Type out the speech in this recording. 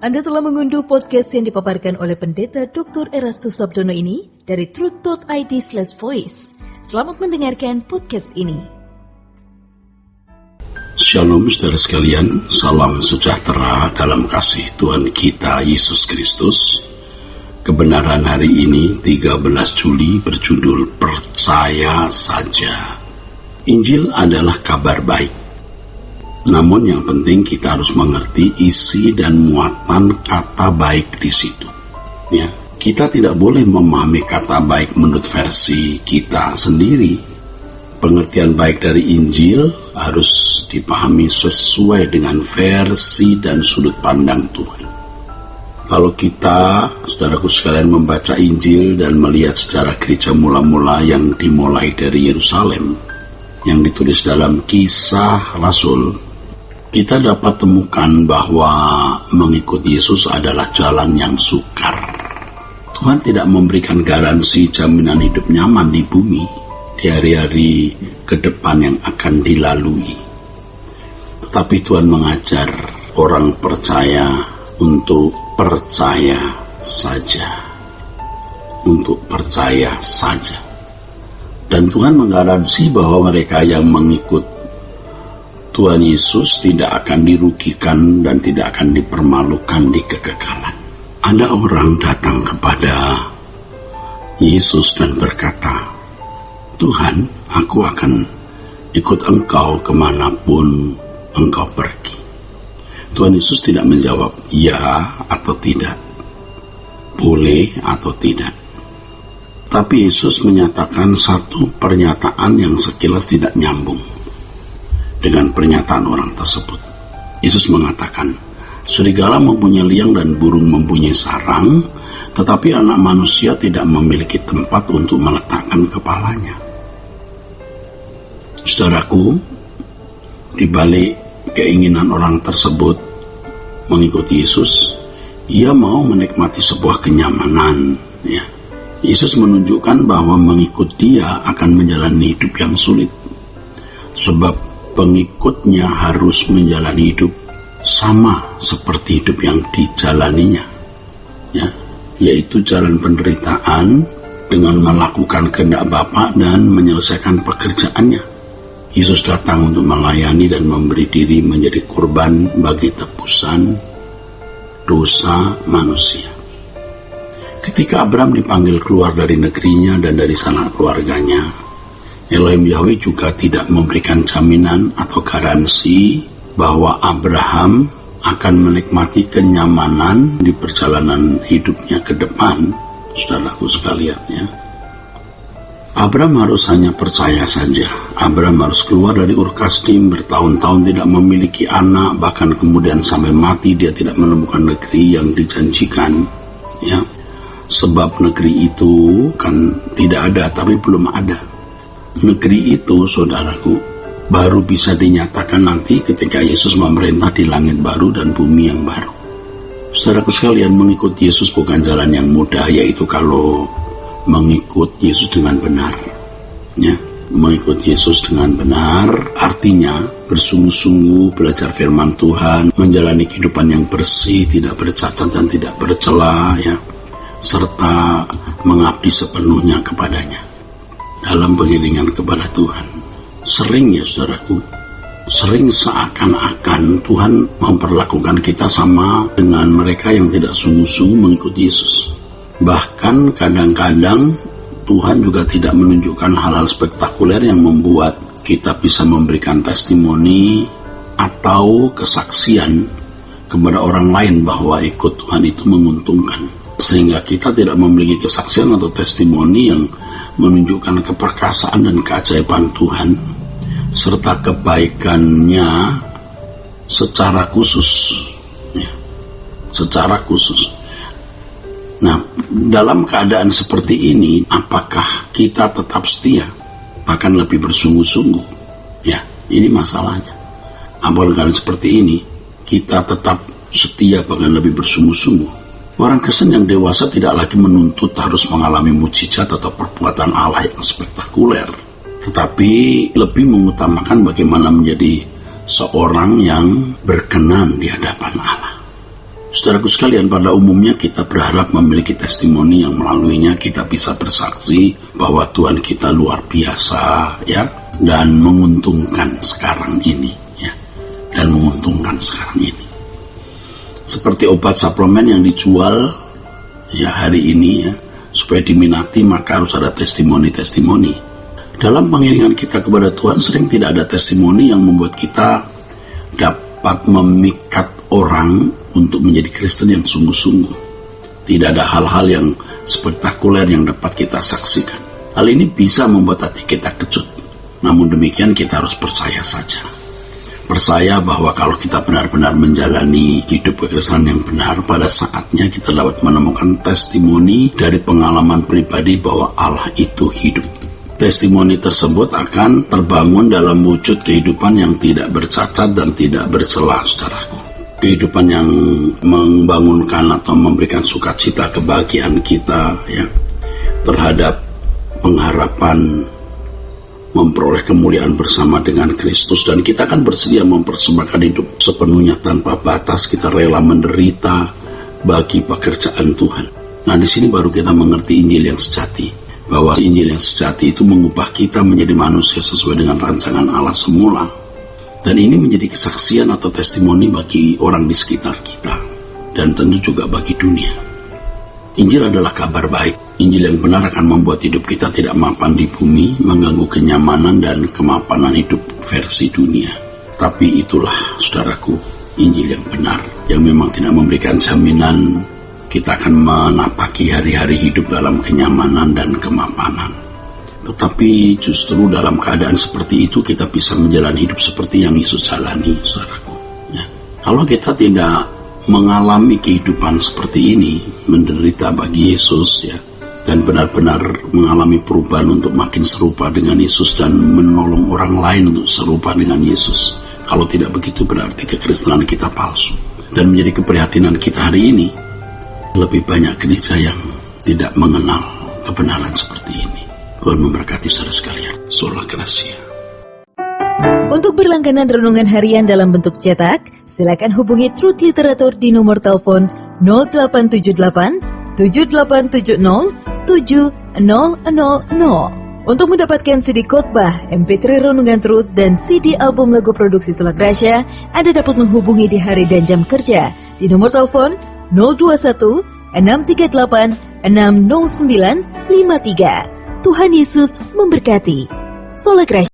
Anda telah mengunduh podcast yang dipaparkan oleh Pendeta Dr. Erastus Sabdono ini dari truth.id/voice. Selamat mendengarkan podcast ini. Shalom saudara sekalian, salam sejahtera dalam kasih Tuhan kita Yesus Kristus. Kebenaran hari ini 13 Juli berjudul Percaya Saja. Injil adalah kabar baik. Namun yang penting kita harus mengerti isi dan muatan kata baik di situ. Ya, kita tidak boleh memahami kata baik menurut versi kita sendiri. Pengertian baik dari Injil harus dipahami sesuai dengan versi dan sudut pandang Tuhan. Kalau kita, saudaraku sekalian, membaca Injil dan melihat sejarah gereja mula-mula yang dimulai dari Yerusalem, yang ditulis dalam Kisah Rasul, kita dapat temukan bahwa mengikuti Yesus adalah jalan yang sukar. Tuhan tidak memberikan garansi jaminan hidup nyaman di bumi di hari-hari ke depan yang akan dilalui. Tetapi Tuhan mengajar orang percaya untuk percaya saja. Untuk percaya saja. Dan Tuhan menggaransi bahwa mereka yang mengikut Tuhan Yesus tidak akan dirugikan dan tidak akan dipermalukan di kekekalan. Ada orang datang kepada Yesus dan berkata, "Tuhan, aku akan ikut Engkau kemanapun Engkau pergi." Tuhan Yesus tidak menjawab ya atau tidak, boleh atau tidak. Tapi Yesus menyatakan satu pernyataan yang sekilas tidak nyambung dengan pernyataan orang tersebut. Yesus mengatakan, "Serigala mempunyai liang dan burung mempunyai sarang, tetapi anak manusia tidak memiliki tempat untuk meletakkan kepalanya." Saudaraku, di balik keinginan orang tersebut mengikuti Yesus, ia mau menikmati sebuah kenyamanan. Ya. Yesus menunjukkan bahwa mengikut Dia akan menjalani hidup yang sulit, sebab pengikutnya harus menjalani hidup sama seperti hidup yang dijalaninya, ya, yaitu jalan penderitaan dengan melakukan kehendak Bapa dan menyelesaikan pekerjaannya. Yesus datang untuk melayani dan memberi diri menjadi kurban bagi tebusan dosa manusia. Ketika Abraham dipanggil keluar dari negerinya dan dari sanak keluarganya, Elohim Yahweh juga tidak memberikan jaminan atau garansi bahwa Abraham akan menikmati kenyamanan di perjalanan hidupnya ke depan, saudaraku sekalian. Ya. Abraham harus hanya percaya saja. Abraham harus keluar dari Ur Kasdim, bertahun-tahun tidak memiliki anak, bahkan kemudian sampai mati dia tidak menemukan negeri yang dijanjikan. Ya. Sebab negeri itu kan tidak ada, tapi belum ada. Negeri itu, saudaraku, baru bisa dinyatakan nanti ketika Yesus memerintah di langit baru dan bumi yang baru. Saudaraku sekalian, mengikut Yesus bukan jalan yang mudah, yaitu kalau mengikut Yesus dengan benar. Ya, mengikut Yesus dengan benar artinya bersungguh-sungguh belajar firman Tuhan, menjalani kehidupan yang bersih, tidak bercacat dan tidak bercela, ya, serta mengabdi sepenuhnya kepadanya dalam pengiringan kepada Tuhan. Sering ya saudaraku, sering seakan-akan Tuhan memperlakukan kita sama dengan mereka yang tidak sungguh-sungguh mengikuti Yesus. Bahkan kadang-kadang Tuhan juga tidak menunjukkan hal-hal spektakuler yang membuat kita bisa memberikan testimoni atau kesaksian kepada orang lain bahwa ikut Tuhan itu menguntungkan. Sehingga kita tidak memiliki kesaksian atau testimoni yang menunjukkan keperkasaan dan keajaiban Tuhan serta kebaikannya secara khusus, ya, secara khusus. Nah, dalam keadaan seperti ini, apakah kita tetap setia, bahkan lebih bersungguh-sungguh? Ya, ini masalahnya. Apalagi keadaan seperti ini, kita tetap setia bahkan lebih bersungguh-sungguh. Orang Kristen yang dewasa tidak lagi menuntut harus mengalami mukjizat atau perbuatan Allah yang spektakuler, tetapi lebih mengutamakan bagaimana menjadi seorang yang berkenan di hadapan Allah. Saudaraku sekalian, pada umumnya kita berharap memiliki testimoni yang melaluinya kita bisa bersaksi bahwa Tuhan kita luar biasa, ya, dan menguntungkan sekarang ini, ya, dan menguntungkan sekarang ini. Seperti obat suplemen yang dijual, ya, hari ini, ya, supaya diminati maka harus ada testimoni-testimoni. Dalam pengiringan kita kepada Tuhan sering tidak ada testimoni yang membuat kita dapat memikat orang untuk menjadi Kristen yang sungguh-sungguh. Tidak ada hal-hal yang spektakuler yang dapat kita saksikan. Hal ini bisa membuat hati kita kecut. Namun demikian kita harus percaya saja. Percaya bahwa kalau kita benar-benar menjalani hidup kekristenan yang benar, pada saatnya kita dapat menemukan testimoni dari pengalaman pribadi bahwa Allah itu hidup. Testimoni tersebut akan terbangun dalam wujud kehidupan yang tidak bercacat dan tidak bercela, saudaraku. Kehidupan yang membangunkan atau memberikan sukacita kebahagiaan kita, ya, terhadap pengharapan memperoleh kemuliaan bersama dengan Kristus, dan kita akan bersedia mempersembahkan hidup sepenuhnya tanpa batas. Kita rela menderita bagi pekerjaan Tuhan. Nah, di sini baru kita mengerti Injil yang sejati, bahwa Injil yang sejati itu mengubah kita menjadi manusia sesuai dengan rancangan Allah semula. Dan ini menjadi kesaksian atau testimoni bagi orang di sekitar kita, dan tentu juga bagi dunia. Injil adalah kabar baik. Injil yang benar akan membuat hidup kita tidak mapan di bumi, mengganggu kenyamanan dan kemapanan hidup versi dunia. Tapi itulah, saudaraku, Injil yang benar, yang memang tidak memberikan jaminan kita akan menapaki hari-hari hidup dalam kenyamanan dan kemapanan. Tetapi justru dalam keadaan seperti itu kita bisa menjalani hidup seperti yang Yesus jalani, saudaraku. Ya. Kalau kita tidak mengalami kehidupan seperti ini, menderita bagi Yesus, ya, dan benar-benar mengalami perubahan untuk makin serupa dengan Yesus dan menolong orang lain untuk serupa dengan Yesus. Kalau tidak begitu berarti kekristenan kita palsu. Dan menjadi keprihatinan kita hari ini, lebih banyak gereja yang tidak mengenal kebenaran seperti ini. Tuhan memberkati saudara sekalian. Sola Gracia. Untuk berlangganan renungan harian dalam bentuk cetak, silakan hubungi Truth Literatur di nomor telepon 0878 7870 7000. Untuk mendapatkan CD khotbah, MP3 renungan Truth, dan CD album lagu produksi Sola Gracia, Anda dapat menghubungi di hari dan jam kerja di nomor telepon 021 638 60953. Tuhan Yesus memberkati. Sola Gracia.